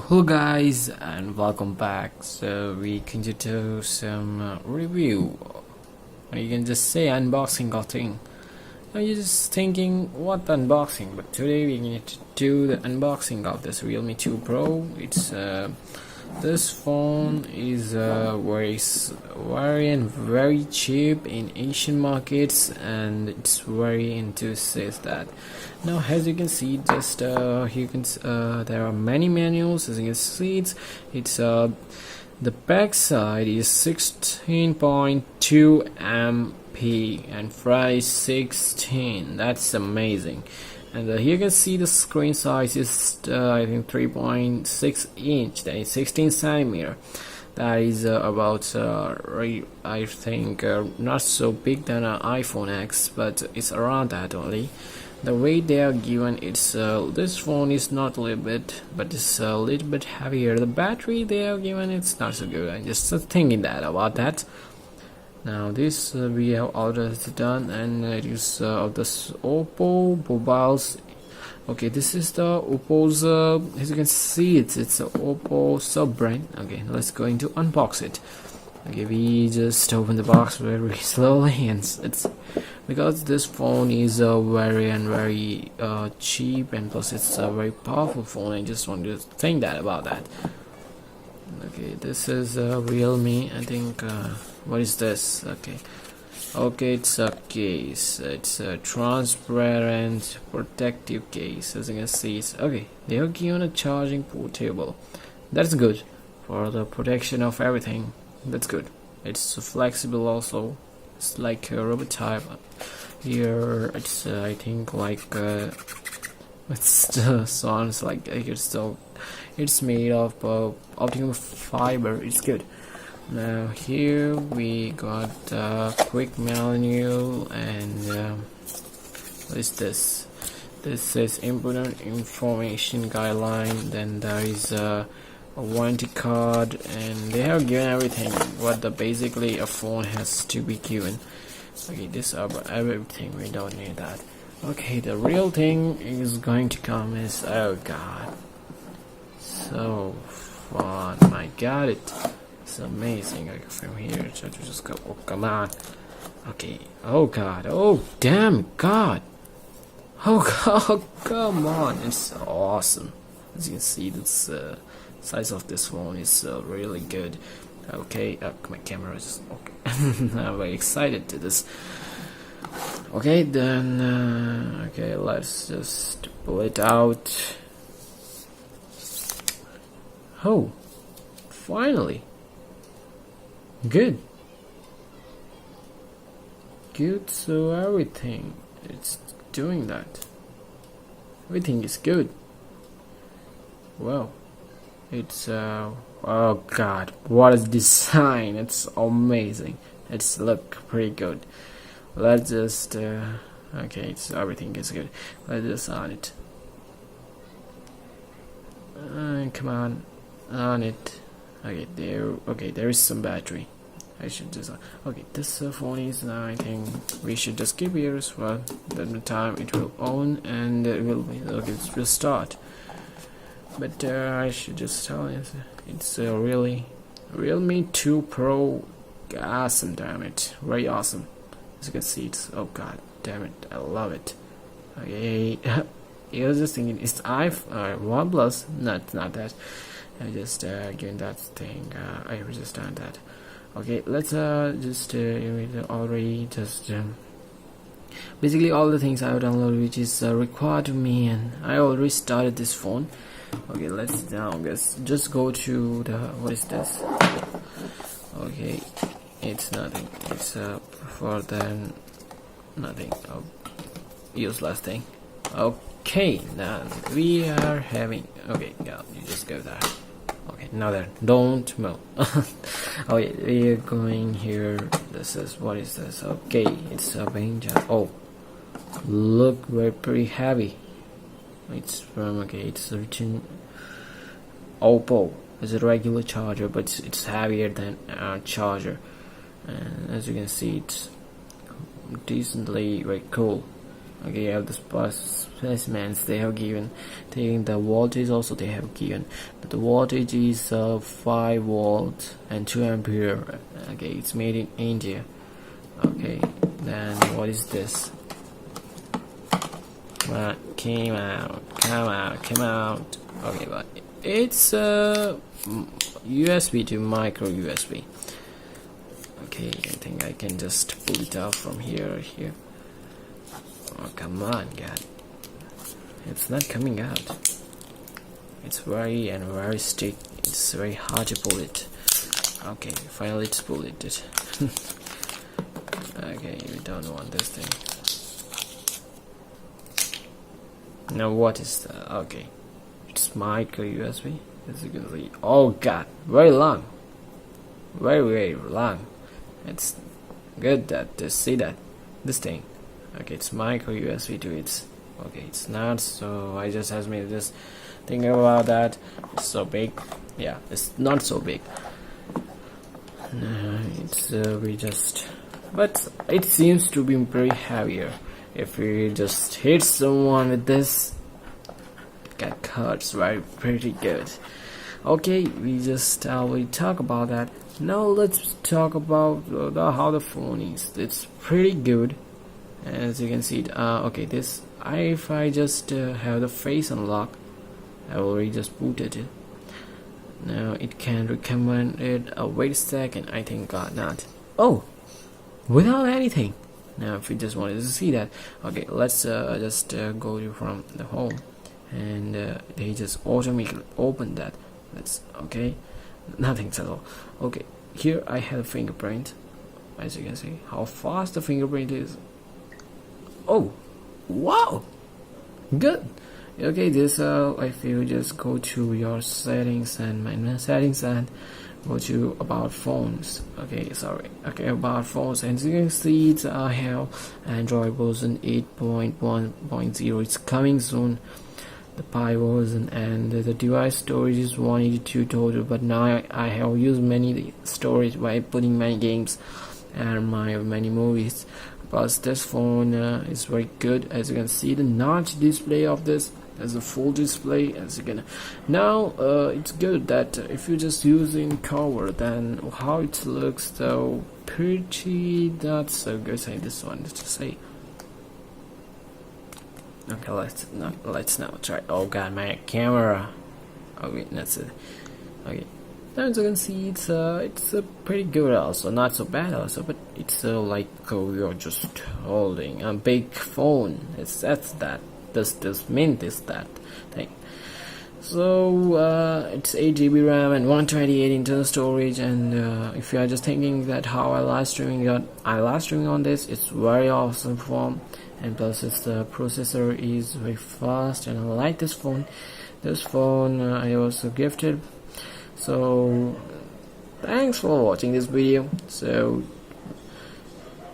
Hello guys and welcome back. So we can just do some review, or you can just say unboxing or thing. Now you're just thinking what unboxing, but today we need to do the unboxing of this Realme 2 Pro. It's this phone is very cheap in Asian markets, and it's very into says that. Now as you can see, just you can there are many manuals. As you can see, it's the back side is 16.2 MP and front is 16. That's amazing. And here you can see the screen size is I think 3.6 inch, that is 16 centimeter. That is about I think not so big than an iPhone X, but it's around that only. The weight they are given, it's this phone is not a little bit, but it's a little bit heavier. The battery they are given, it's not so good. I'm just thinking that about that. Now this we have already done, and it is of this Oppo mobiles. Okay, this is the Oppo's as you can see, it's a Oppo sub brand. Okay, let's go into unbox it. Okay, we just open the box very slowly, and it's because this phone is very cheap, and plus it's a very powerful phone. I just want to think that about that. Okay, this is Realme. I think what is this? Okay, it's a case. It's a transparent protective case. As you can see, it's okay. They have given a charging portable. That's good for the protection of everything. That's good. It's flexible also. It's like a rubber type. Here it's I think like it sounds like it's made of optical fiber. It's good. Now here we got quick manual, and what is this? This is important information guideline. Then there is a warranty card, and they have given everything what basically a phone has to be given. Okay, this is everything. We don't need that. Okay, the real thing is going to come is, oh god, so fun. My god, it's amazing. Like from here to just go, oh come on. Okay, oh god, oh damn god, oh god, come on, it's awesome. As you can see, this size of this phone is really good. Okay, my camera is okay. I'm very excited to this. Okay, then okay, let's just pull it out. Oh, finally, good. So everything it's doing that. Everything is good. Wow. It's oh god, what a design. It's amazing. It's look pretty good. Let's just okay, it's everything is good. Let's just on it. Come on it. Okay, there is some battery. I should just okay, this phone is I think we should just keep here as well. Then the time it will on, and it will be okay, it will start. But I should just tell you, it's really Realme 2 Pro. Awesome, damn it, very awesome. As you can see, it's oh god damn it, I love it. Okay, I was just thinking it's OnePlus, not that. I just given that thing. I was just done that. Okay, let's just already just basically all the things I've downloaded which is required to me, and I already started this phone. Okay, let's now just go to the what is this? Okay, it's nothing. It's for the nothing. Oh, useless thing. Okay, now we are having. Okay, yeah, you just go there. Okay, now there. Don't move. Okay, we are going here. This is what is this? Okay, it's a range. Oh, look, very pretty heavy. It's from okay, it's written Oppo. It's a regular charger, but it's heavier than a charger, and as you can see, it's decently very cool. Okay, you have the specimens they have given. Taking the voltage also they have given, but the voltage is 5 volts and 2 ampere. Okay, it's made in India. Okay, then what is this? What came out? Come out. Okay, but it's USB to micro USB. Okay, I think I can just pull it out from here. Oh, come on, God. It's not coming out. It's very stick. It's very hard to pull it. Okay, finally it's pulled it. Okay, we don't want this thing. Now what is that? Okay, it's micro USB, as you can see. Oh God, very long. Very long. It's good that to see that this thing. Okay, it's micro USB to it. Okay, it's not, so I just has me just thinking about that. It's so big. Yeah, it's not so big. It's we just, but it seems to be very heavier. If we just hit someone with this, it get cuts right pretty good. Okay, we just we talk about that. Now let's talk about how the phone is. It's pretty good, as you can see it. Okay, this if I just have the face unlock, I already just booted it. Now it can recommend it. Wait a second, I think not. Oh, without anything. Now if you just wanted to see that, okay, let's just go to from the home, and they just automatically open that. That's okay, nothing at all. Okay, here I have a fingerprint. As you can see how fast the fingerprint is. Oh wow, good. Okay, this if you just go to your settings and my settings and go to about phones. Okay, sorry. Okay, about phones, and as you can see it's I have Android version 8.1.0. it's coming soon, the Pi version, and the device storage is 182 total, but now I have used many storage by putting many games and my many movies. Plus this phone is very good. As you can see the notch display of this as a full display, as you can now it's good that if you just using cover, then how it looks so pretty not so good. Say this one to say. Okay, let's now try. Oh God, my camera. Okay, that's it. Okay, now as you can see it's pretty good also, not so bad also, but it's like you're just holding a big phone. That's that. This mint is that thing. So it's 8 GB RAM and 128 internal storage, and if you are just thinking that how I live streaming on this, it's very awesome phone, and plus its processor is very fast, and I like this phone. I also gifted. So thanks for watching this video. So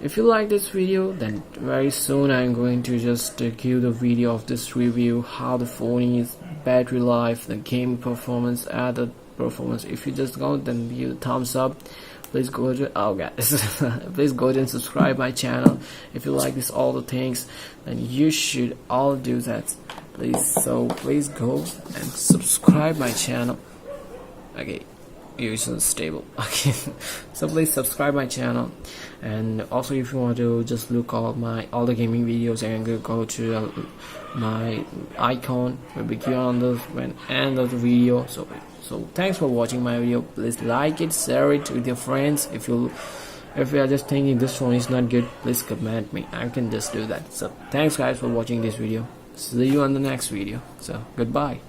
if you like this video, then very soon I'm going to just give the video of this review, how the phone is, battery life, the game performance, other performance. If you just go, then give a thumbs up. Please go to please go and subscribe my channel. If you like this all the things, then you should all do that. Please go and subscribe my channel. Okay, usually stable. Okay, so please subscribe my channel, and also if you want to just look all the gaming videos, and go to my icon will be here on the end of the video. So thanks for watching my video. Please like it, share it with your friends. If you are just thinking this phone is not good, please comment me. I can just do that. So thanks guys for watching this video. See you on the next video. So goodbye.